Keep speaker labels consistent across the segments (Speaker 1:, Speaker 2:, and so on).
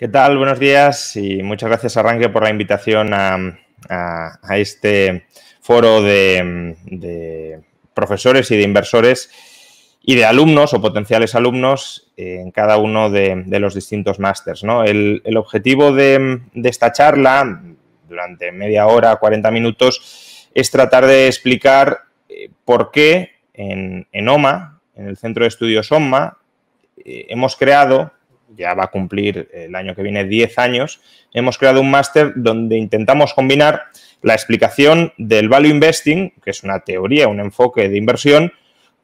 Speaker 1: ¿Qué tal? Buenos días y muchas gracias, Arranque, por la invitación a este foro de profesores y de inversores y de alumnos o potenciales alumnos en cada uno de los distintos másters, ¿no? El objetivo de esta charla, durante media hora, 40 minutos, es tratar de explicar por qué en OMA, en el Centro de Estudios OMA, hemos creado, ya va a cumplir el año que viene 10 años, hemos creado un máster donde intentamos combinar la explicación del Value Investing, que es una teoría, un enfoque de inversión,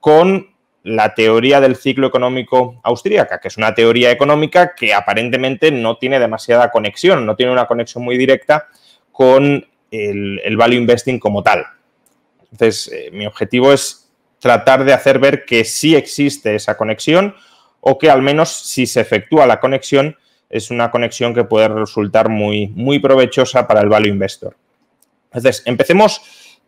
Speaker 1: con la teoría del ciclo económico austríaca, que es una teoría económica que aparentemente no tiene demasiada conexión, no tiene una conexión muy directa con el Value Investing como tal. Entonces, mi objetivo es tratar de hacer ver que sí existe esa conexión, o que al menos si se efectúa la conexión es una conexión que puede resultar muy provechosa para el value investor. Entonces, empecemos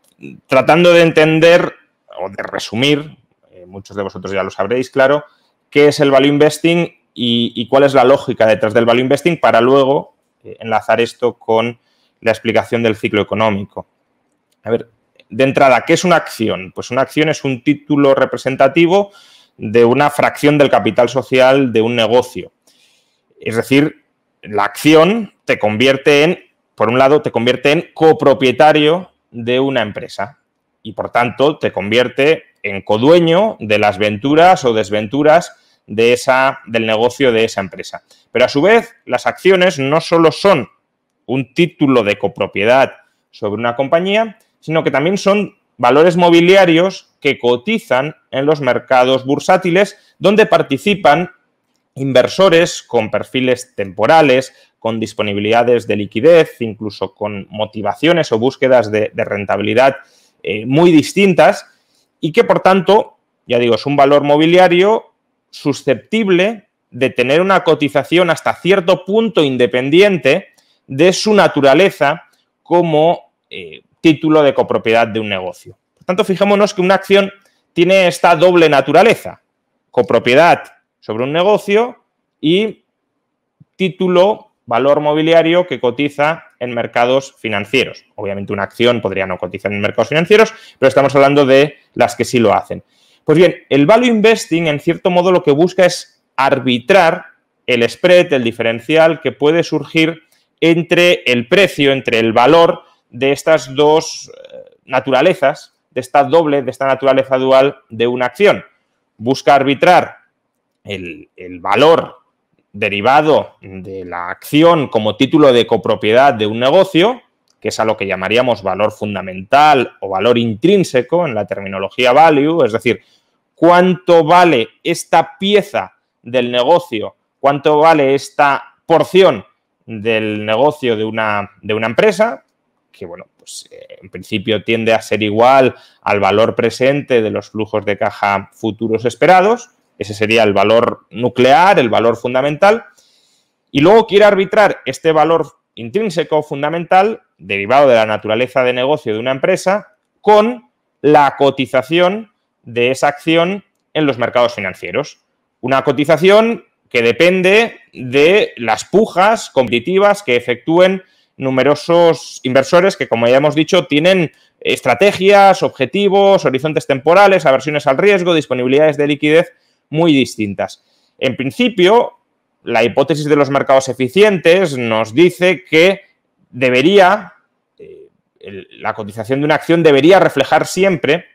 Speaker 1: tratando de entender o de resumir, muchos de vosotros ya lo sabréis, claro, qué es el value investing y cuál es la lógica detrás del value investing para luego enlazar esto con la explicación del ciclo económico. A ver, de entrada, ¿qué es una acción? Pues una acción es un título representativo de una fracción del capital social de un negocio. Es decir, la acción te convierte en, por un lado, te convierte en copropietario de una empresa y, por tanto, te convierte en codueño de las venturas o desventuras del negocio de esa empresa. Pero, a su vez, las acciones no solo son un título de copropiedad sobre una compañía, sino que también son valores mobiliarios que cotizan en los mercados bursátiles, donde participan inversores con perfiles temporales, con disponibilidades de liquidez, incluso con motivaciones o búsquedas de rentabilidad muy distintas y que, por tanto, ya digo, es un valor mobiliario susceptible de tener una cotización hasta cierto punto independiente de su naturaleza como título de copropiedad de un negocio. Por tanto, fijémonos que una acción tiene esta doble naturaleza: copropiedad sobre un negocio y título, valor mobiliario que cotiza en mercados financieros. Obviamente una acción podría no cotizar en mercados financieros, pero estamos hablando de las que sí lo hacen. Pues bien, el value investing, en cierto modo, lo que busca es arbitrar el spread, el diferencial que puede surgir entre el precio, entre el valor de estas dos naturalezas, de esta naturaleza dual de una acción. Busca arbitrar el valor derivado de la acción como título de copropiedad de un negocio, que es a lo que llamaríamos valor fundamental o valor intrínseco en la terminología value, es decir, cuánto vale esta pieza del negocio, cuánto vale esta porción del negocio de una empresa, que, bueno, pues en principio tiende a ser igual al valor presente de los flujos de caja futuros esperados. Ese sería el valor nuclear, el valor fundamental. Y luego quiere arbitrar este valor intrínseco fundamental, derivado de la naturaleza de negocio de una empresa, con la cotización de esa acción en los mercados financieros. Una cotización que depende de las pujas competitivas que efectúen numerosos inversores que, como ya hemos dicho, tienen estrategias, objetivos, horizontes temporales, aversiones al riesgo, disponibilidades de liquidez muy distintas. En principio, la hipótesis de los mercados eficientes nos dice que la cotización de una acción debería reflejar siempre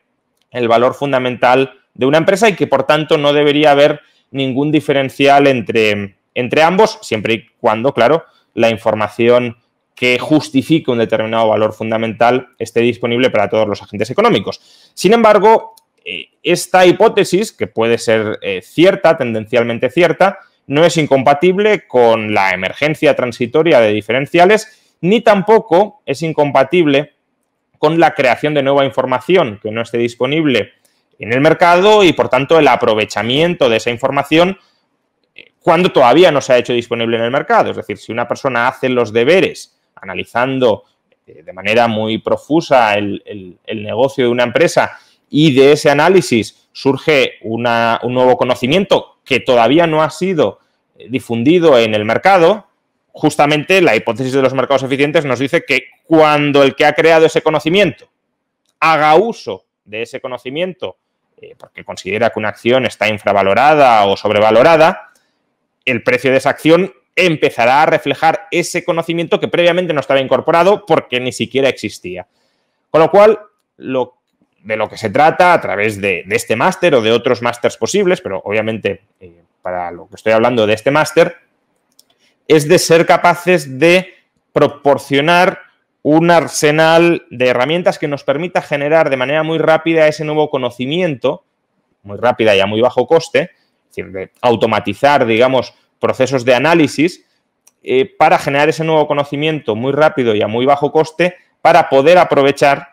Speaker 1: el valor fundamental de una empresa y que, por tanto, no debería haber ningún diferencial entre ambos, siempre y cuando, claro, la información que justifique un determinado valor fundamental esté disponible para todos los agentes económicos. Sin embargo, esta hipótesis, que puede ser cierta, tendencialmente cierta, no es incompatible con la emergencia transitoria de diferenciales, ni tampoco es incompatible con la creación de nueva información que no esté disponible en el mercado y, por tanto, el aprovechamiento de esa información cuando todavía no se ha hecho disponible en el mercado. Es decir, si una persona hace los deberes analizando de manera muy profusa el negocio de una empresa y de ese análisis surge un nuevo conocimiento que todavía no ha sido difundido en el mercado, justamente la hipótesis de los mercados eficientes nos dice que cuando el que ha creado ese conocimiento haga uso de ese conocimiento porque considera que una acción está infravalorada o sobrevalorada, el precio de esa acción empezará a reflejar ese conocimiento que previamente no estaba incorporado porque ni siquiera existía. Con lo cual, de lo que se trata a través de este máster o de otros másters posibles, pero obviamente para lo que estoy hablando de este máster, es de ser capaces de proporcionar un arsenal de herramientas que nos permita generar de manera muy rápida ese nuevo conocimiento, muy rápida y a muy bajo coste, es decir, de automatizar, digamos, procesos de análisis para generar ese nuevo conocimiento muy rápido y a muy bajo coste para poder aprovechar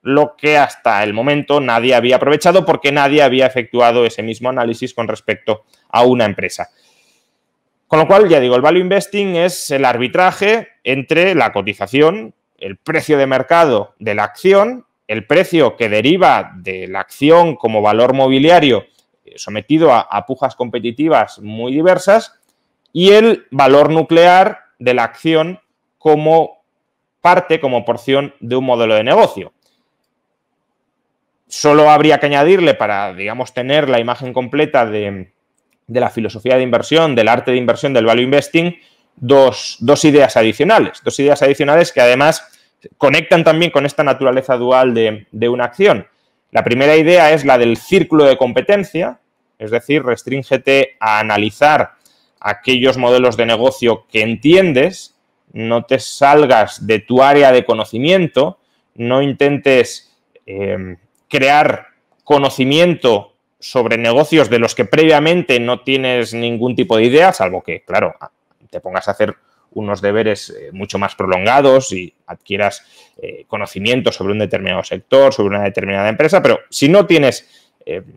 Speaker 1: lo que hasta el momento nadie había aprovechado porque nadie había efectuado ese mismo análisis con respecto a una empresa. Con lo cual, ya digo, el value investing es el arbitraje entre la cotización, el precio de mercado de la acción, el precio que deriva de la acción como valor mobiliario sometido a pujas competitivas muy diversas y el valor nuclear de la acción como parte, como porción de un modelo de negocio. Solo habría que añadirle para, digamos, tener la imagen completa de la filosofía de inversión, del arte de inversión del value investing, dos ideas adicionales. Dos ideas adicionales que además conectan también con esta naturaleza dual de una acción. La primera idea es la del círculo de competencia, es decir, restríngete a analizar aquellos modelos de negocio que entiendes, no te salgas de tu área de conocimiento, no intentes crear conocimiento sobre negocios de los que previamente no tienes ningún tipo de idea, salvo que, claro, te pongas a hacer unos deberes mucho más prolongados y adquieras conocimiento sobre un determinado sector, sobre una determinada empresa, pero si no tienes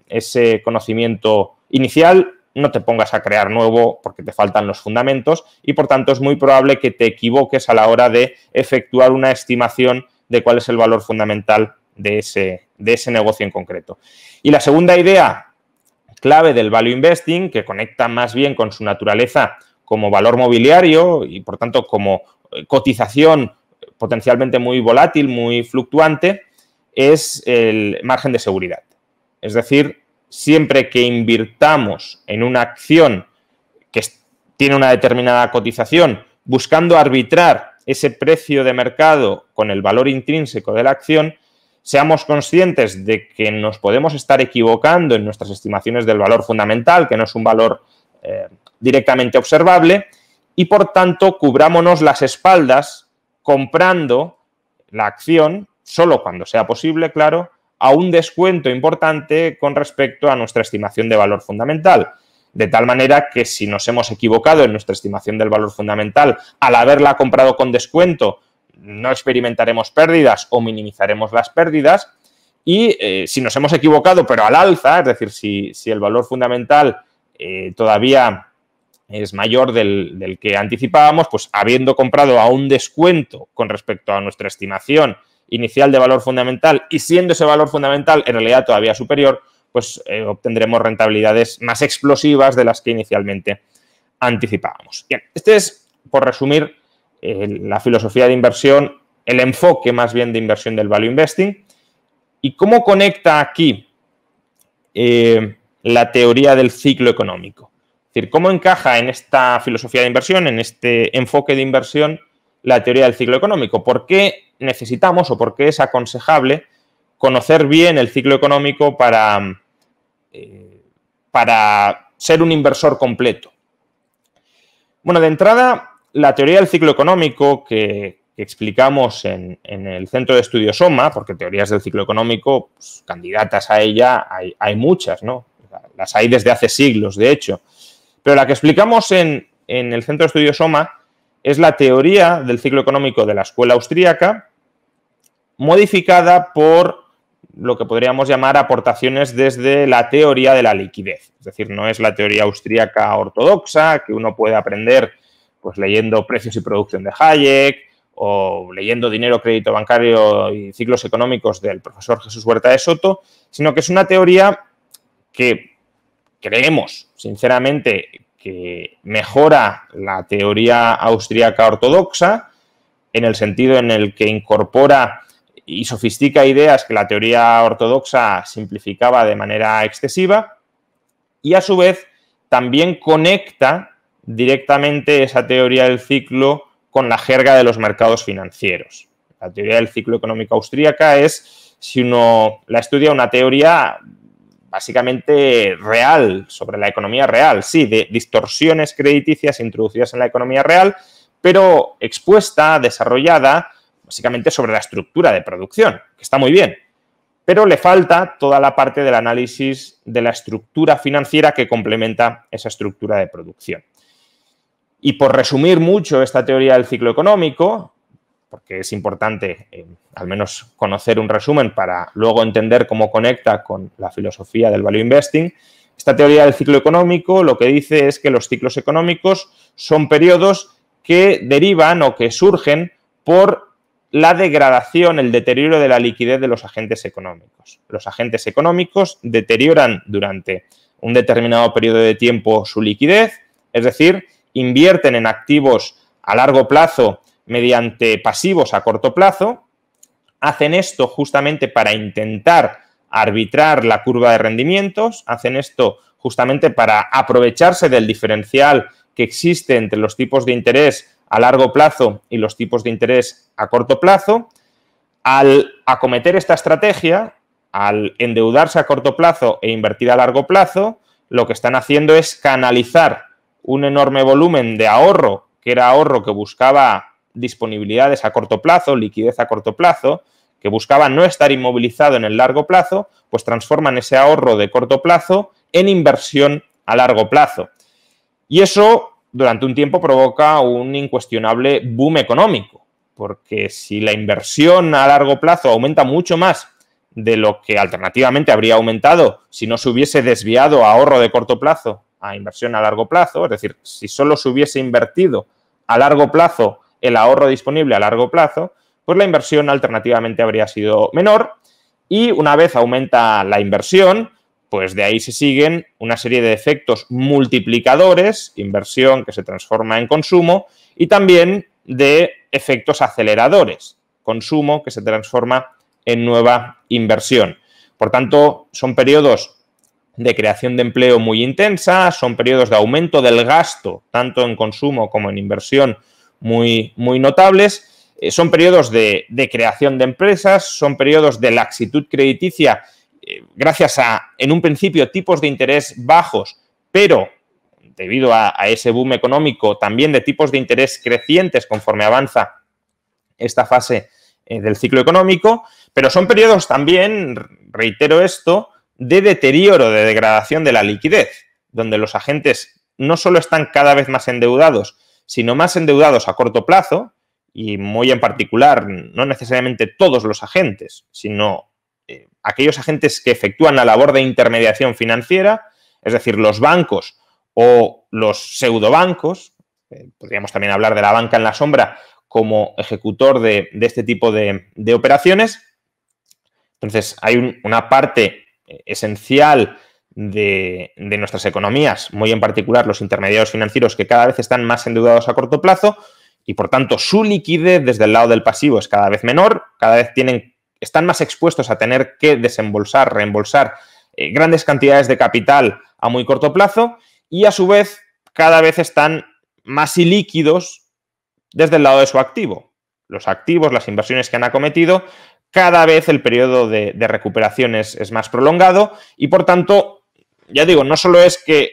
Speaker 1: ese conocimiento inicial, no te pongas a crear nuevo porque te faltan los fundamentos y, por tanto, es muy probable que te equivoques a la hora de efectuar una estimación de cuál es el valor fundamental de ese negocio en concreto. Y la segunda idea clave del value investing, que conecta más bien con su naturaleza como valor mobiliario y, por tanto, como cotización potencialmente muy volátil, muy fluctuante, es el margen de seguridad. Es decir, siempre que invirtamos en una acción que tiene una determinada cotización, buscando arbitrar ese precio de mercado con el valor intrínseco de la acción, seamos conscientes de que nos podemos estar equivocando en nuestras estimaciones del valor fundamental, que no es un valor directamente observable, y por tanto cubrámonos las espaldas comprando la acción, solo cuando sea posible, claro, a un descuento importante con respecto a nuestra estimación de valor fundamental. De tal manera que si nos hemos equivocado en nuestra estimación del valor fundamental al haberla comprado con descuento, no experimentaremos pérdidas o minimizaremos las pérdidas. Y si nos hemos equivocado pero al alza, es decir, si el valor fundamental todavía es mayor del que anticipábamos, pues habiendo comprado a un descuento con respecto a nuestra estimación inicial de valor fundamental y siendo ese valor fundamental en realidad todavía superior, pues obtendremos rentabilidades más explosivas de las que inicialmente anticipábamos. Bien, este es, por resumir, la filosofía de inversión, el enfoque más bien de inversión del value investing. ¿Y cómo conecta aquí la teoría del ciclo económico? Es decir, ¿cómo encaja en esta filosofía de inversión, en este enfoque de inversión, la teoría del ciclo económico? ¿Por qué necesitamos o por qué es aconsejable conocer bien el ciclo económico para ser un inversor completo? Bueno, de entrada, la teoría del ciclo económico que explicamos en el Centro de Estudios SOMA, porque teorías del ciclo económico, pues, candidatas a ella, hay muchas, ¿no? Las hay desde hace siglos, de hecho. Pero la que explicamos en el Centro de Estudios SOMA es la teoría del ciclo económico de la escuela austríaca, modificada por lo que podríamos llamar aportaciones desde la teoría de la liquidez. Es decir, no es la teoría austríaca ortodoxa que uno puede aprender pues leyendo Precios y Producción de Hayek o leyendo Dinero, Crédito Bancario y Ciclos Económicos del profesor Jesús Huerta de Soto, sino que es una teoría que creemos, sinceramente, que mejora la teoría austríaca ortodoxa en el sentido en el que incorpora y sofistica ideas que la teoría ortodoxa simplificaba de manera excesiva y a su vez también conecta directamente esa teoría del ciclo con la jerga de los mercados financieros. La teoría del ciclo económico austríaca es, si uno la estudia, una teoría básicamente real, sobre la economía real, sí, de distorsiones crediticias introducidas en la economía real, pero expuesta, desarrollada, básicamente sobre la estructura de producción, que está muy bien, pero le falta toda la parte del análisis de la estructura financiera que complementa esa estructura de producción. Y por resumir mucho esta teoría del ciclo económico, porque es importante al menos conocer un resumen para luego entender cómo conecta con la filosofía del value investing, esta teoría del ciclo económico lo que dice es que los ciclos económicos son periodos que derivan o que surgen por la degradación, el deterioro de la liquidez de los agentes económicos. Los agentes económicos deterioran durante un determinado periodo de tiempo su liquidez, es decir, invierten en activos a largo plazo mediante pasivos a corto plazo, hacen esto justamente para intentar arbitrar la curva de rendimientos, hacen esto justamente para aprovecharse del diferencial que existe entre los tipos de interés a largo plazo y los tipos de interés a corto plazo. Al acometer esta estrategia, al endeudarse a corto plazo e invertir a largo plazo, lo que están haciendo es canalizar un enorme volumen de ahorro, que era ahorro que buscaba disponibilidades a corto plazo, liquidez a corto plazo, que buscaba no estar inmovilizado en el largo plazo, pues transforman ese ahorro de corto plazo en inversión a largo plazo. Y eso durante un tiempo provoca un incuestionable boom económico, porque si la inversión a largo plazo aumenta mucho más de lo que alternativamente habría aumentado si no se hubiese desviado ahorro de corto plazo a inversión a largo plazo, es decir, si solo se hubiese invertido a largo plazo el ahorro disponible a largo plazo, pues la inversión alternativamente habría sido menor y una vez aumenta la inversión, pues de ahí se siguen una serie de efectos multiplicadores, inversión que se transforma en consumo y también de efectos aceleradores, consumo que se transforma en nueva inversión. Por tanto, son periodos de creación de empleo muy intensa, son periodos de aumento del gasto, tanto en consumo como en inversión, muy notables. Son periodos de creación de empresas, son periodos de laxitud crediticia gracias a, en un principio, tipos de interés bajos, pero debido a ese boom económico, también de tipos de interés crecientes conforme avanza esta fase del ciclo económico, pero son periodos también, reitero esto, de deterioro, de degradación de la liquidez, donde los agentes no solo están cada vez más endeudados, sino más endeudados a corto plazo, y muy en particular, no necesariamente todos los agentes, sino aquellos agentes que efectúan la labor de intermediación financiera, es decir, los bancos o los pseudobancos, podríamos también hablar de la banca en la sombra como ejecutor de este tipo de operaciones. Entonces, hay una parte esencial de nuestras economías, muy en particular los intermediarios financieros, que cada vez están más endeudados a corto plazo y, por tanto, su liquidez desde el lado del pasivo es cada vez menor, cada vez están más expuestos a tener que desembolsar, reembolsar grandes cantidades de capital a muy corto plazo y, a su vez, cada vez están más ilíquidos desde el lado de su activo. Los activos, las inversiones que han acometido, cada vez el periodo de recuperación es más prolongado y, por tanto, ya digo, no solo es que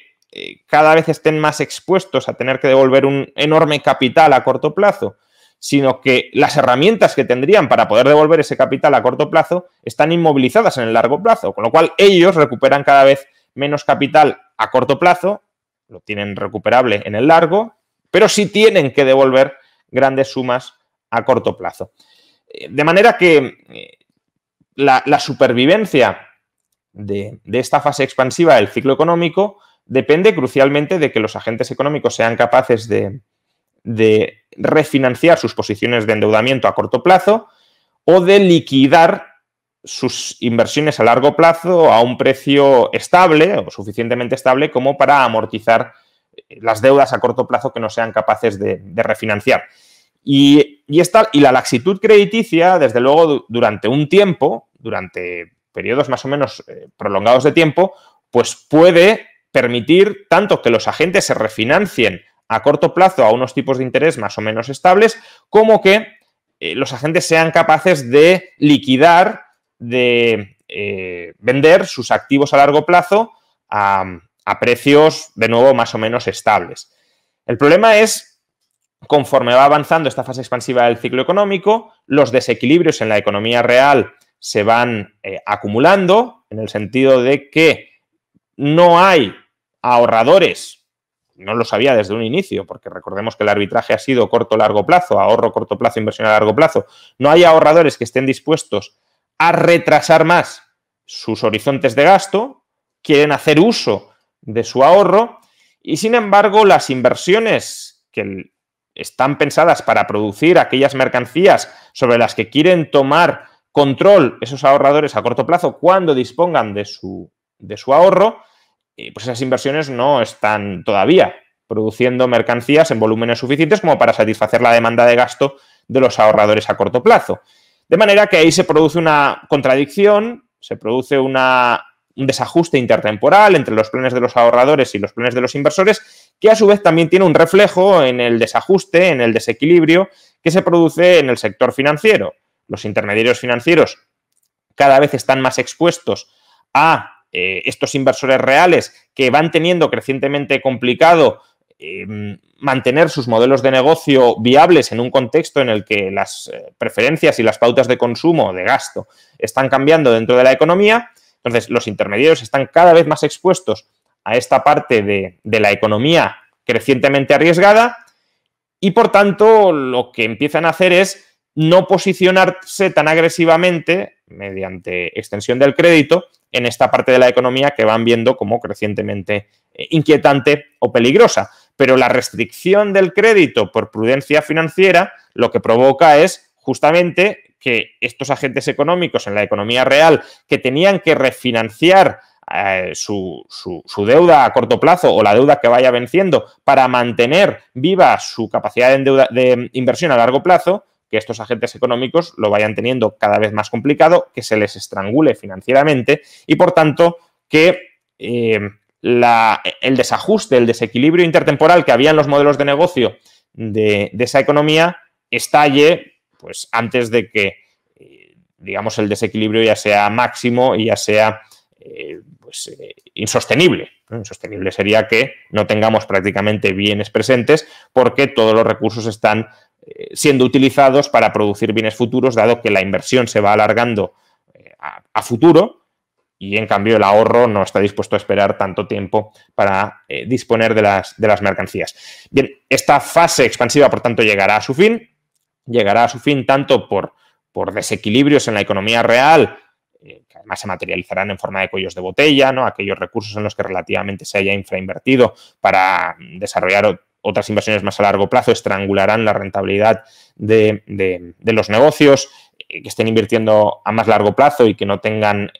Speaker 1: cada vez estén más expuestos a tener que devolver un enorme capital a corto plazo, sino que las herramientas que tendrían para poder devolver ese capital a corto plazo están inmovilizadas en el largo plazo, con lo cual ellos recuperan cada vez menos capital a corto plazo, lo tienen recuperable en el largo, pero sí tienen que devolver grandes sumas a corto plazo. De manera que la supervivencia de esta fase expansiva del ciclo económico depende crucialmente de que los agentes económicos sean capaces de refinanciar sus posiciones de endeudamiento a corto plazo o de liquidar sus inversiones a largo plazo a un precio estable o suficientemente estable como para amortizar las deudas a corto plazo que no sean capaces de refinanciar. Y la laxitud crediticia, desde luego, durante un tiempo, durante periodos más o menos prolongados de tiempo, pues puede permitir tanto que los agentes se refinancien a corto plazo a unos tipos de interés más o menos estables, como que los agentes sean capaces de liquidar, de vender sus activos a largo plazo a precios, de nuevo, más o menos estables. El problema es, conforme va avanzando esta fase expansiva del ciclo económico, los desequilibrios en la economía real se van acumulando, en el sentido de que no hay ahorradores, no lo sabía desde un inicio, porque recordemos que el arbitraje ha sido corto-largo plazo, ahorro corto plazo, inversión a largo plazo, no hay ahorradores que estén dispuestos a retrasar más sus horizontes de gasto, quieren hacer uso de su ahorro y, sin embargo, las inversiones que están pensadas para producir aquellas mercancías sobre las que quieren tomar control esos ahorradores a corto plazo cuando dispongan de su ahorro, pues esas inversiones no están todavía produciendo mercancías en volúmenes suficientes como para satisfacer la demanda de gasto de los ahorradores a corto plazo. De manera que ahí se produce una contradicción, se produce un desajuste intertemporal entre los planes de los ahorradores y los planes de los inversores, que a su vez también tiene un reflejo en el desajuste, en el desequilibrio que se produce en el sector financiero. Los intermediarios financieros cada vez están más expuestos a estos inversores reales que van teniendo crecientemente complicado mantener sus modelos de negocio viables en un contexto en el que las preferencias y las pautas de consumo, de gasto, están cambiando dentro de la economía. Entonces, los intermediarios están cada vez más expuestos a esta parte de la economía crecientemente arriesgada y, por tanto, lo que empiezan a hacer es no posicionarse tan agresivamente mediante extensión del crédito en esta parte de la economía que van viendo como crecientemente inquietante o peligrosa. Pero la restricción del crédito por prudencia financiera lo que provoca es justamente que estos agentes económicos en la economía real que tenían que refinanciar su deuda a corto plazo o la deuda que vaya venciendo para mantener viva su capacidad de inversión a largo plazo, que estos agentes económicos lo vayan teniendo cada vez más complicado, que se les estrangule financieramente y, por tanto, que el desajuste, el desequilibrio intertemporal que había en los modelos de negocio de esa economía estalle pues antes de que, digamos, el desequilibrio ya sea máximo y ya sea insostenible. Insostenible sería que no tengamos prácticamente bienes presentes porque todos los recursos están siendo utilizados para producir bienes futuros, dado que la inversión se va alargando a futuro y, en cambio, el ahorro no está dispuesto a esperar tanto tiempo para disponer de las mercancías. Bien, esta fase expansiva, por tanto, llegará a su fin tanto por desequilibrios en la economía real, que además se materializarán en forma de cuellos de botella, ¿no? Aquellos recursos en los que relativamente se haya infrainvertido para desarrollar otras inversiones más a largo plazo estrangularán la rentabilidad de los negocios que estén invirtiendo a más largo plazo y que no tengan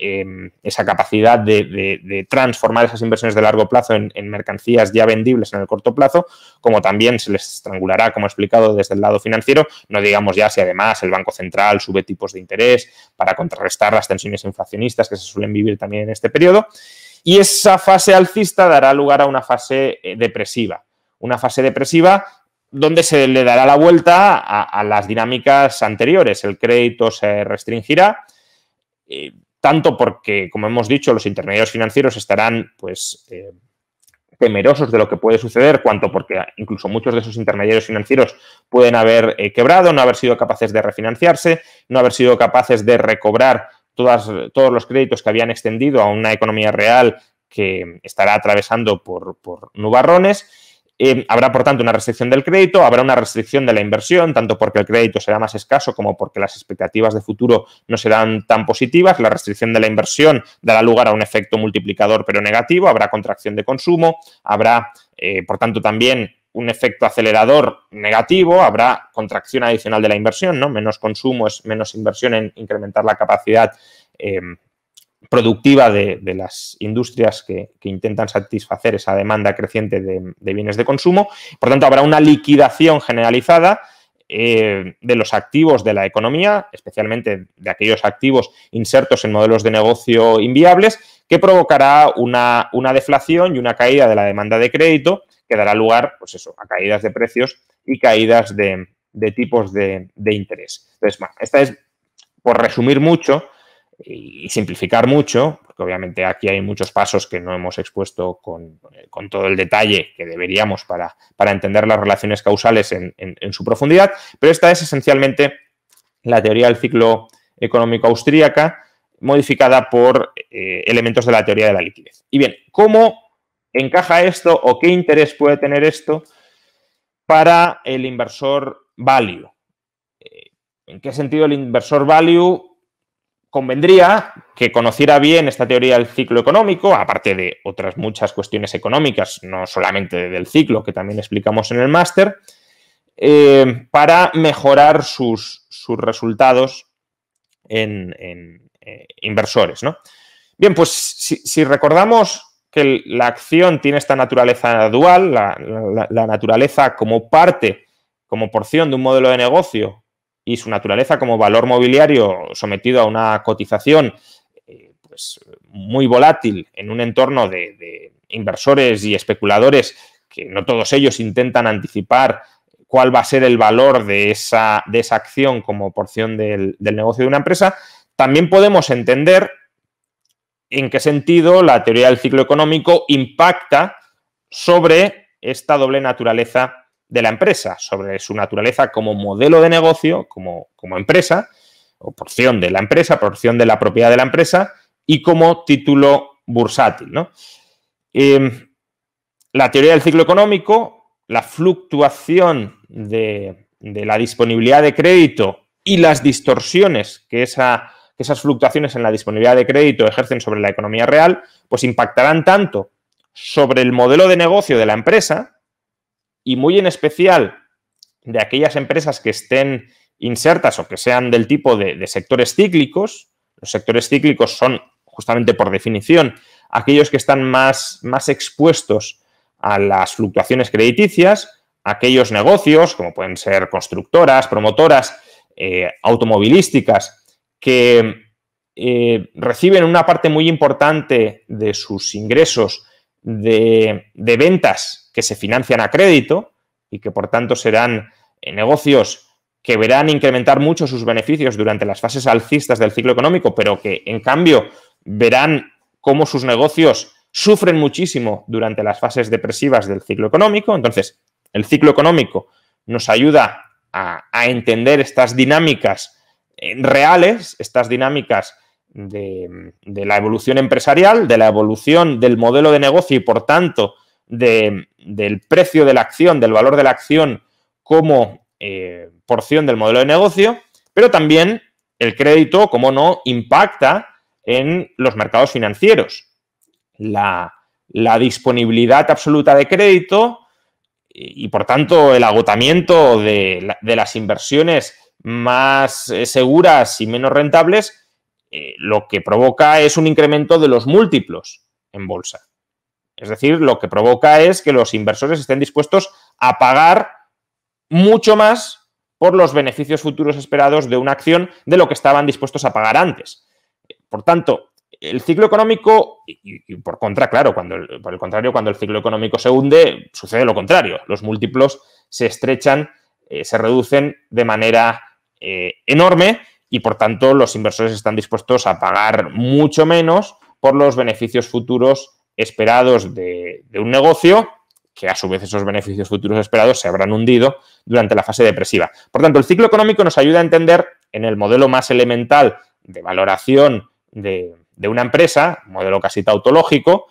Speaker 1: esa capacidad de transformar esas inversiones de largo plazo en mercancías ya vendibles en el corto plazo, como también se les estrangulará, como he explicado, desde el lado financiero. No digamos ya si además el Banco Central sube tipos de interés para contrarrestar las tensiones inflacionistas que se suelen vivir también en este periodo. Y esa fase alcista dará lugar a una fase depresiva. Una fase depresiva donde se le dará la vuelta a las dinámicas anteriores. El crédito se restringirá, tanto porque, como hemos dicho, los intermediarios financieros estarán temerosos de lo que puede suceder, cuanto porque incluso muchos de esos intermediarios financieros pueden haber quebrado, no haber sido capaces de refinanciarse, no haber sido capaces de recobrar todos los créditos que habían extendido a una economía real que estará atravesando por nubarrones. Habrá, por tanto, una restricción del crédito, habrá una restricción de la inversión, tanto porque el crédito será más escaso como porque las expectativas de futuro no serán tan positivas. La restricción de la inversión dará lugar a un efecto multiplicador pero negativo, habrá contracción de consumo, habrá, por tanto, también un efecto acelerador negativo, habrá contracción adicional de la inversión, ¿no? Menos consumo es menos inversión en incrementar la capacidad productiva de las industrias que intentan satisfacer esa demanda creciente de bienes de consumo. Por tanto, habrá una liquidación generalizada de los activos de la economía, especialmente de aquellos activos insertos en modelos de negocio inviables, que provocará una deflación y una caída de la demanda de crédito que dará lugar, pues eso, a caídas de precios y caídas de tipos de interés. Entonces, bueno, esta es, por resumir mucho y simplificar mucho, porque obviamente aquí hay muchos pasos que no hemos expuesto con todo el detalle que deberíamos para entender las relaciones causales en su profundidad, pero esta es esencialmente la teoría del ciclo económico austríaca modificada por elementos de la teoría de la liquidez. Y bien, ¿cómo encaja esto o qué interés puede tener esto para el inversor value? ¿En qué sentido el inversor value convendría que conociera bien esta teoría del ciclo económico, aparte de otras muchas cuestiones económicas, no solamente del ciclo, que también explicamos en el máster, para mejorar sus resultados en inversores, ¿no? Bien, pues si recordamos que la acción tiene esta naturaleza dual, la naturaleza como parte, como porción de un modelo de negocio, y su naturaleza como valor mobiliario sometido a una cotización pues, muy volátil en un entorno de inversores y especuladores que no todos ellos intentan anticipar cuál va a ser el valor de esa acción como porción del negocio de una empresa, también podemos entender en qué sentido la teoría del ciclo económico impacta sobre esta doble naturaleza de la empresa, sobre su naturaleza como modelo de negocio, como empresa, o porción de la empresa, porción de la propiedad de la empresa, y como título bursátil, ¿no? La teoría del ciclo económico, la fluctuación de la disponibilidad de crédito y las distorsiones que esas fluctuaciones en la disponibilidad de crédito ejercen sobre la economía real, pues impactarán tanto sobre el modelo de negocio de la empresa, y muy en especial de aquellas empresas que estén insertas o que sean del tipo de sectores cíclicos. Los sectores cíclicos son, justamente por definición, aquellos que están más expuestos a las fluctuaciones crediticias, aquellos negocios, como pueden ser constructoras, promotoras, automovilísticas, que reciben una parte muy importante de sus ingresos de ventas que se financian a crédito y que, por tanto, serán negocios que verán incrementar mucho sus beneficios durante las fases alcistas del ciclo económico, pero que, en cambio, verán cómo sus negocios sufren muchísimo durante las fases depresivas del ciclo económico. Entonces, el ciclo económico nos ayuda a entender estas dinámicas reales, estas dinámicas de la evolución empresarial, de la evolución del modelo de negocio y, por tanto, del precio de la acción, del valor de la acción como porción del modelo de negocio, pero también el crédito, como no, impacta en los mercados financieros. La disponibilidad absoluta de crédito y, por tanto, el agotamiento de las inversiones más seguras y menos rentables, lo que provoca es un incremento de los múltiplos en bolsa. Es decir, lo que provoca es que los inversores estén dispuestos a pagar mucho más por los beneficios futuros esperados de una acción de lo que estaban dispuestos a pagar antes. Por tanto, el ciclo económico, y por contra, claro, por el contrario, cuando el ciclo económico se hunde, sucede lo contrario. Los múltiplos se estrechan, se reducen de manera enorme y, por tanto, los inversores están dispuestos a pagar mucho menos por los beneficios futuros esperados de un negocio, que a su vez esos beneficios futuros esperados se habrán hundido durante la fase depresiva. Por tanto, el ciclo económico nos ayuda a entender, en el modelo más elemental de valoración de una empresa, modelo casi tautológico,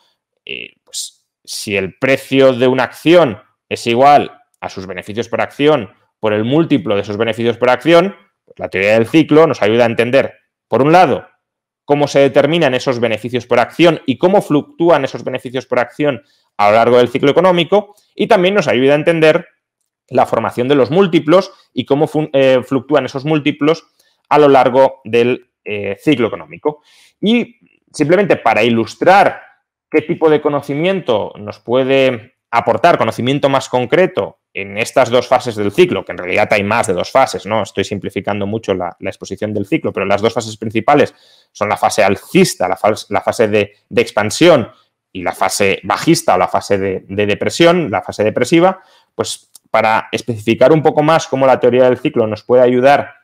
Speaker 1: pues si el precio de una acción es igual a sus beneficios por acción por el múltiplo de esos beneficios por acción, pues la teoría del ciclo nos ayuda a entender, por un lado, cómo se determinan esos beneficios por acción y cómo fluctúan esos beneficios por acción a lo largo del ciclo económico, y también nos ayuda a entender la formación de los múltiplos y cómo fluctúan esos múltiplos a lo largo del ciclo económico. Y simplemente para ilustrar qué tipo de conocimiento nos puede aportar, conocimiento más concreto en estas dos fases del ciclo, que en realidad hay más de dos fases, ¿no? Estoy simplificando mucho la exposición del ciclo, pero las dos fases principales son la fase alcista, la fase de expansión, y la fase bajista o la fase de depresión, la fase depresiva. Pues para especificar un poco más cómo la teoría del ciclo nos puede ayudar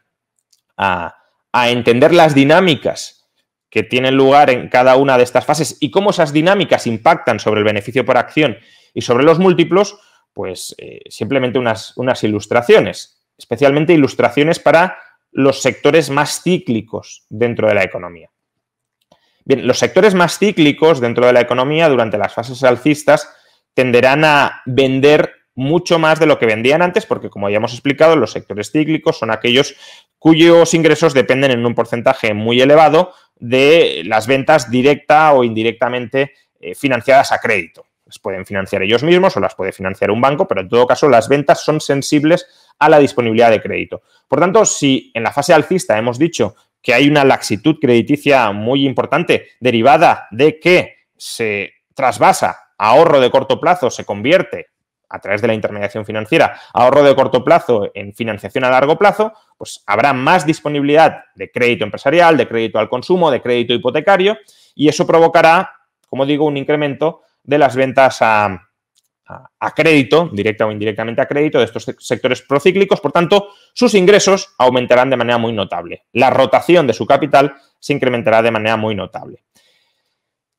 Speaker 1: a entender las dinámicas que tienen lugar en cada una de estas fases y cómo esas dinámicas impactan sobre el beneficio por acción y sobre los múltiplos, pues simplemente unas ilustraciones, especialmente ilustraciones para los sectores más cíclicos dentro de la economía. Bien, los sectores más cíclicos dentro de la economía durante las fases alcistas tenderán a vender mucho más de lo que vendían antes porque, como ya hemos explicado, los sectores cíclicos son aquellos cuyos ingresos dependen en un porcentaje muy elevado de las ventas directa o indirectamente financiadas a crédito. Las pueden financiar ellos mismos o las puede financiar un banco, pero en todo caso las ventas son sensibles a la disponibilidad de crédito. Por tanto, si en la fase alcista hemos dicho que hay una laxitud crediticia muy importante derivada de que se trasvasa ahorro de corto plazo, se convierte a través de la intermediación financiera, ahorro de corto plazo en financiación a largo plazo, pues habrá más disponibilidad de crédito empresarial, de crédito al consumo, de crédito hipotecario, y eso provocará, como digo, un incremento de las ventas a crédito, directa o indirectamente a crédito, de estos sectores procíclicos. Por tanto, sus ingresos aumentarán de manera muy notable. La rotación de su capital se incrementará de manera muy notable.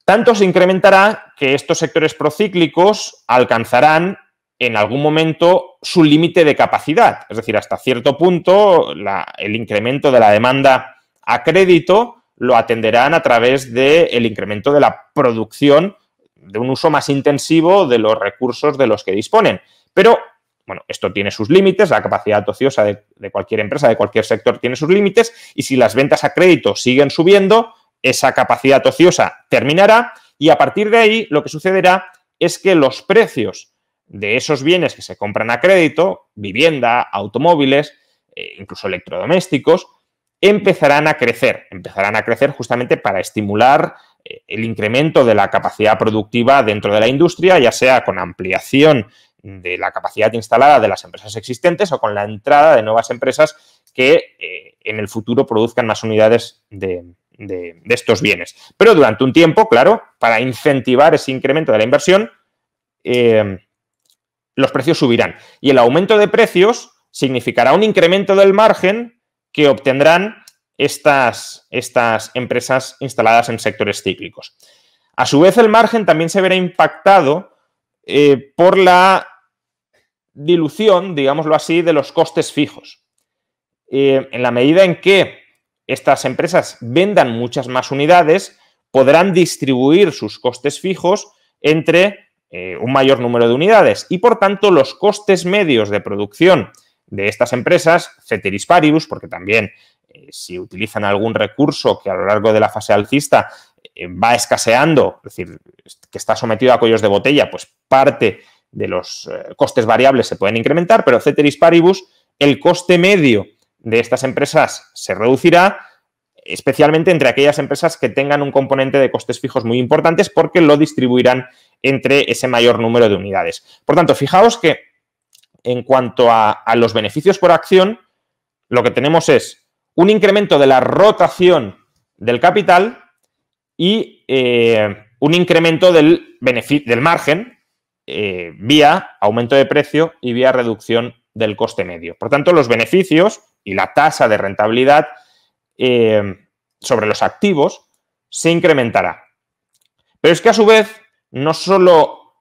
Speaker 1: Tanto se incrementará que estos sectores procíclicos alcanzarán en algún momento su límite de capacidad. Es decir, hasta cierto punto el incremento de la demanda a crédito lo atenderán a través del incremento de la producción, de un uso más intensivo de los recursos de los que disponen. Pero, bueno, esto tiene sus límites, la capacidad ociosa de cualquier empresa, de cualquier sector tiene sus límites, y si las ventas a crédito siguen subiendo, esa capacidad ociosa terminará y a partir de ahí lo que sucederá es que los precios de esos bienes que se compran a crédito, vivienda, automóviles, incluso electrodomésticos, empezarán a crecer justamente para estimular el incremento de la capacidad productiva dentro de la industria, ya sea con ampliación de la capacidad instalada de las empresas existentes o con la entrada de nuevas empresas que en el futuro produzcan más unidades de estos bienes. Pero durante un tiempo, claro, para incentivar ese incremento de la inversión, los precios subirán. Y el aumento de precios significará un incremento del margen que obtendrán estas empresas instaladas en sectores cíclicos. A su vez, el margen también se verá impactado por la dilución, digámoslo así, de los costes fijos. En la medida en que estas empresas vendan muchas más unidades, podrán distribuir sus costes fijos entre un mayor número de unidades y, por tanto, los costes medios de producción de estas empresas, ceteris paribus, porque también si utilizan algún recurso que a lo largo de la fase alcista va escaseando, es decir, que está sometido a cuellos de botella, pues parte de los costes variables se pueden incrementar, pero ceteris paribus, el coste medio de estas empresas se reducirá, especialmente entre aquellas empresas que tengan un componente de costes fijos muy importantes porque lo distribuirán entre ese mayor número de unidades. Por tanto, fijaos que en cuanto a los beneficios por acción, lo que tenemos es un incremento de la rotación del capital y un incremento del margen vía aumento de precio y vía reducción del coste medio. Por tanto, los beneficios y la tasa de rentabilidad sobre los activos se incrementará. Pero es que a su vez no solo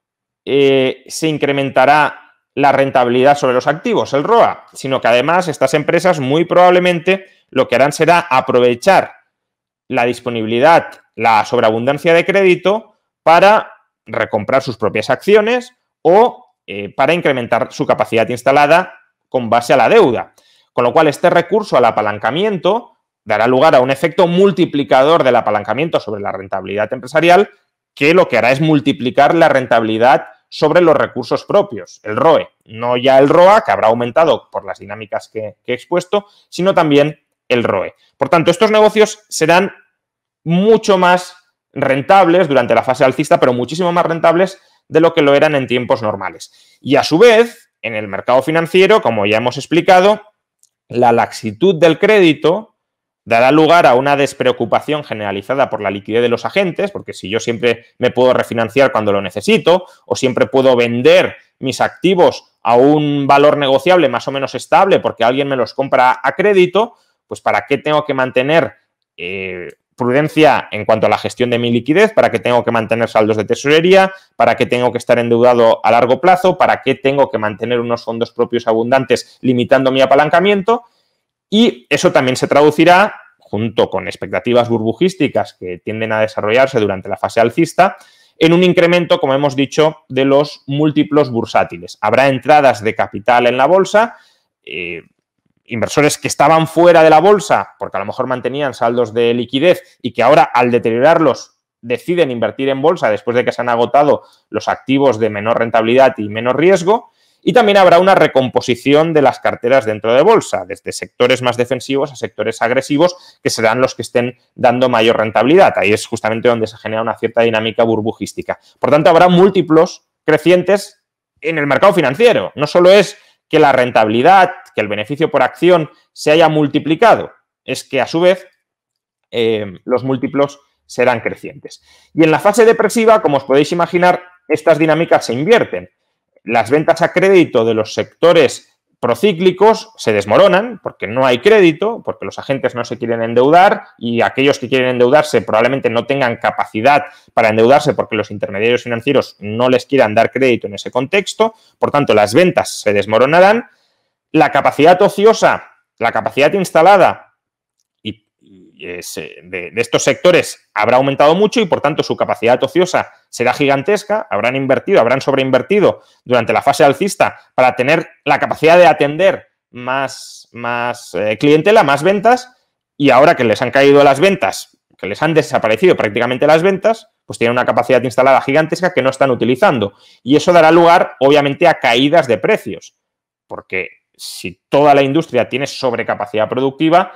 Speaker 1: se incrementará la rentabilidad sobre los activos, el ROA, sino que además estas empresas muy probablemente lo que harán será aprovechar la disponibilidad, la sobreabundancia de crédito para recomprar sus propias acciones o para incrementar su capacidad instalada con base a la deuda. Con lo cual, este recurso al apalancamiento dará lugar a un efecto multiplicador del apalancamiento sobre la rentabilidad empresarial, que lo que hará es multiplicar la rentabilidad sobre los recursos propios, el ROE. No ya el ROA, que habrá aumentado por las dinámicas que he expuesto, sino también el ROE. Por tanto, estos negocios serán mucho más rentables durante la fase alcista, pero muchísimo más rentables de lo que lo eran en tiempos normales. Y a su vez, en el mercado financiero, como ya hemos explicado, la laxitud del crédito dará lugar a una despreocupación generalizada por la liquidez de los agentes, porque si yo siempre me puedo refinanciar cuando lo necesito o siempre puedo vender mis activos a un valor negociable más o menos estable porque alguien me los compra a crédito, pues ¿para qué tengo que mantener prudencia en cuanto a la gestión de mi liquidez? ¿Para qué tengo que mantener saldos de tesorería? ¿Para qué tengo que estar endeudado a largo plazo? ¿Para qué tengo que mantener unos fondos propios abundantes limitando mi apalancamiento? Y eso también se traducirá, junto con expectativas burbujísticas que tienden a desarrollarse durante la fase alcista, en un incremento, como hemos dicho, de los múltiplos bursátiles. Habrá entradas de capital en la bolsa, inversores que estaban fuera de la bolsa porque a lo mejor mantenían saldos de liquidez y que ahora, al deteriorarlos, deciden invertir en bolsa después de que se han agotado los activos de menor rentabilidad y menos riesgo. Y también habrá una recomposición de las carteras dentro de bolsa, desde sectores más defensivos a sectores agresivos, que serán los que estén dando mayor rentabilidad. Ahí es justamente donde se genera una cierta dinámica burbujística. Por tanto, habrá múltiplos crecientes en el mercado financiero. No solo es que la rentabilidad, que el beneficio por acción se haya multiplicado, es que a su vez los múltiplos serán crecientes. Y en la fase depresiva, como os podéis imaginar, estas dinámicas se invierten. Las ventas a crédito de los sectores procíclicos se desmoronan porque no hay crédito, porque los agentes no se quieren endeudar y aquellos que quieren endeudarse probablemente no tengan capacidad para endeudarse porque los intermediarios financieros no les quieran dar crédito en ese contexto. Por tanto, las ventas se desmoronarán. La capacidad ociosa, la capacidad instalada de estos sectores habrá aumentado mucho y, por tanto, su capacidad ociosa será gigantesca. Habrán sobreinvertido durante la fase alcista para tener la capacidad de atender más clientela, más ventas, y ahora que les han caído las ventas, que les han desaparecido prácticamente las ventas, pues tienen una capacidad instalada gigantesca que no están utilizando. Y eso dará lugar, obviamente, a caídas de precios, porque si toda la industria tiene sobrecapacidad productiva,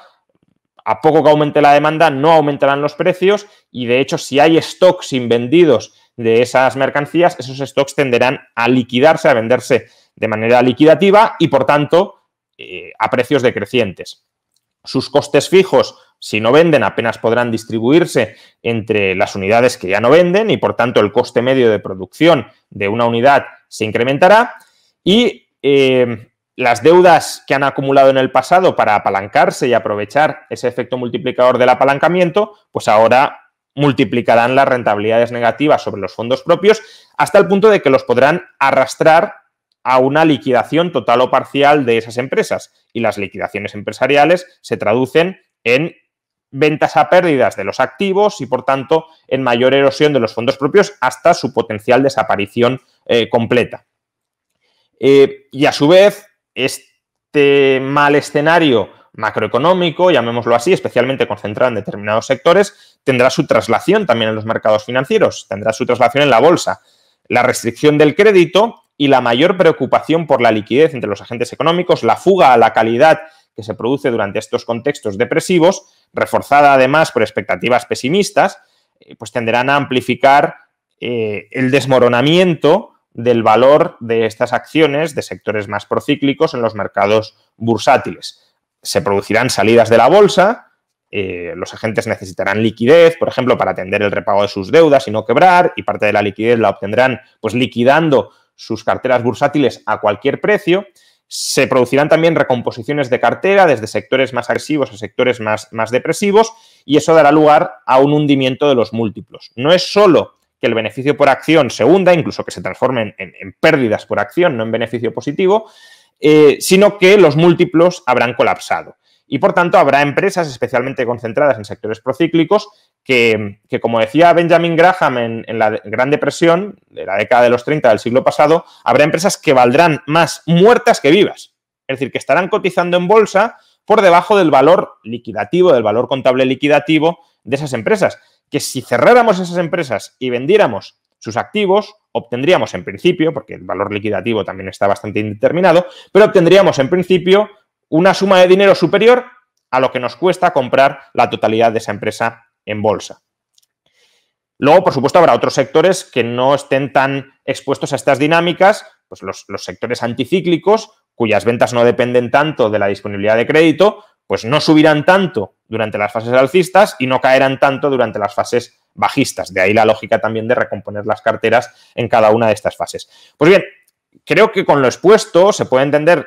Speaker 1: a poco que aumente la demanda, no aumentarán los precios y, de hecho, si hay stocks invendidos de esas mercancías, esos stocks tenderán a liquidarse, a venderse de manera liquidativa y, por tanto, a precios decrecientes. Sus costes fijos, si no venden, apenas podrán distribuirse entre las unidades que ya no venden y, por tanto, el coste medio de producción de una unidad se incrementará y las deudas que han acumulado en el pasado para apalancarse y aprovechar ese efecto multiplicador del apalancamiento, pues ahora multiplicarán las rentabilidades negativas sobre los fondos propios hasta el punto de que los podrán arrastrar a una liquidación total o parcial de esas empresas. Y las liquidaciones empresariales se traducen en ventas a pérdidas de los activos y, por tanto, en mayor erosión de los fondos propios hasta su potencial desaparición completa. Y, a su vez, este mal escenario macroeconómico, llamémoslo así, especialmente concentrado en determinados sectores, tendrá su traslación también en los mercados financieros, tendrá su traslación en la bolsa. La restricción del crédito y la mayor preocupación por la liquidez entre los agentes económicos, la fuga a la calidad que se produce durante estos contextos depresivos, reforzada además por expectativas pesimistas, pues tenderán a amplificar el desmoronamiento del valor de estas acciones de sectores más procíclicos en los mercados bursátiles. Se producirán salidas de la bolsa, los agentes necesitarán liquidez, por ejemplo, para atender el repago de sus deudas y no quebrar, y parte de la liquidez la obtendrán pues liquidando sus carteras bursátiles a cualquier precio. Se producirán también recomposiciones de cartera desde sectores más agresivos a sectores más depresivos y eso dará lugar a un hundimiento de los múltiplos. No es solo que el beneficio por acción se hunda, incluso que se transformen en pérdidas por acción, no en beneficio positivo, sino que los múltiplos habrán colapsado. Y, por tanto, habrá empresas especialmente concentradas en sectores procíclicos que como decía Benjamin Graham en la Gran Depresión de la década de los 30 del siglo pasado, habrá empresas que valdrán más muertas que vivas. Es decir, que estarán cotizando en bolsa por debajo del valor liquidativo, del valor contable liquidativo de esas empresas. Que si cerráramos esas empresas y vendiéramos sus activos, obtendríamos en principio, porque el valor liquidativo también está bastante indeterminado, pero obtendríamos en principio una suma de dinero superior a lo que nos cuesta comprar la totalidad de esa empresa en bolsa. Luego, por supuesto, habrá otros sectores que no estén tan expuestos a estas dinámicas, pues los sectores anticíclicos, cuyas ventas no dependen tanto de la disponibilidad de crédito, pues no subirán tanto durante las fases alcistas y no caerán tanto durante las fases bajistas. De ahí la lógica también de recomponer las carteras en cada una de estas fases. Pues bien, creo que con lo expuesto se puede entender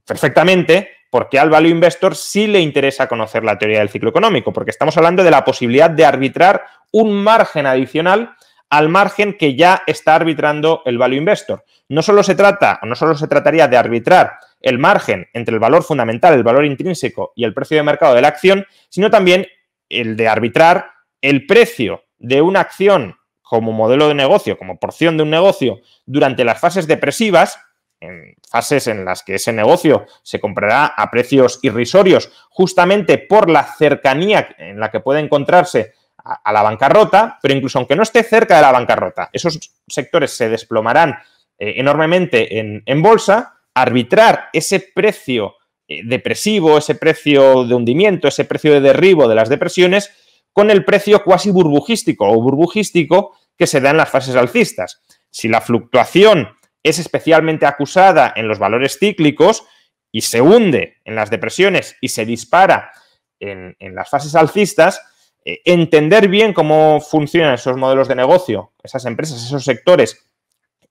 Speaker 1: perfectamente por qué al Value Investor sí le interesa conocer la teoría del ciclo económico, porque estamos hablando de la posibilidad de arbitrar un margen adicional al margen que ya está arbitrando el Value Investor. No solo se trataría de arbitrar el margen entre el valor fundamental, el valor intrínseco y el precio de mercado de la acción, sino también el de arbitrar el precio de una acción como modelo de negocio, como porción de un negocio, durante las fases depresivas, en fases en las que ese negocio se comprará a precios irrisorios justamente por la cercanía en la que puede encontrarse a la bancarrota, pero incluso aunque no esté cerca de la bancarrota, esos sectores se desplomarán enormemente en bolsa. Arbitrar ese precio depresivo, ese precio de hundimiento, ese precio de derribo de las depresiones con el precio cuasi burbujístico o burbujístico que se da en las fases alcistas. Si la fluctuación es especialmente acusada en los valores cíclicos y se hunde en las depresiones y se dispara en las fases alcistas, entender bien cómo funcionan esos modelos de negocio, esas empresas, esos sectores,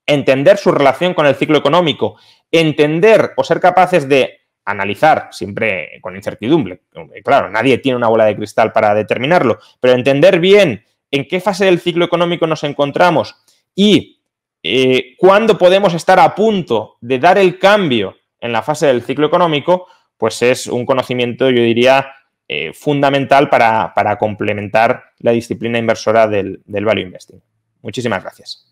Speaker 1: entender su relación con el ciclo económico, entender o ser capaces de analizar, siempre con incertidumbre, claro, nadie tiene una bola de cristal para determinarlo, pero entender bien en qué fase del ciclo económico nos encontramos y cuándo podemos estar a punto de dar el cambio en la fase del ciclo económico, pues es un conocimiento, yo diría, fundamental para complementar la disciplina inversora del Value Investing. Muchísimas gracias.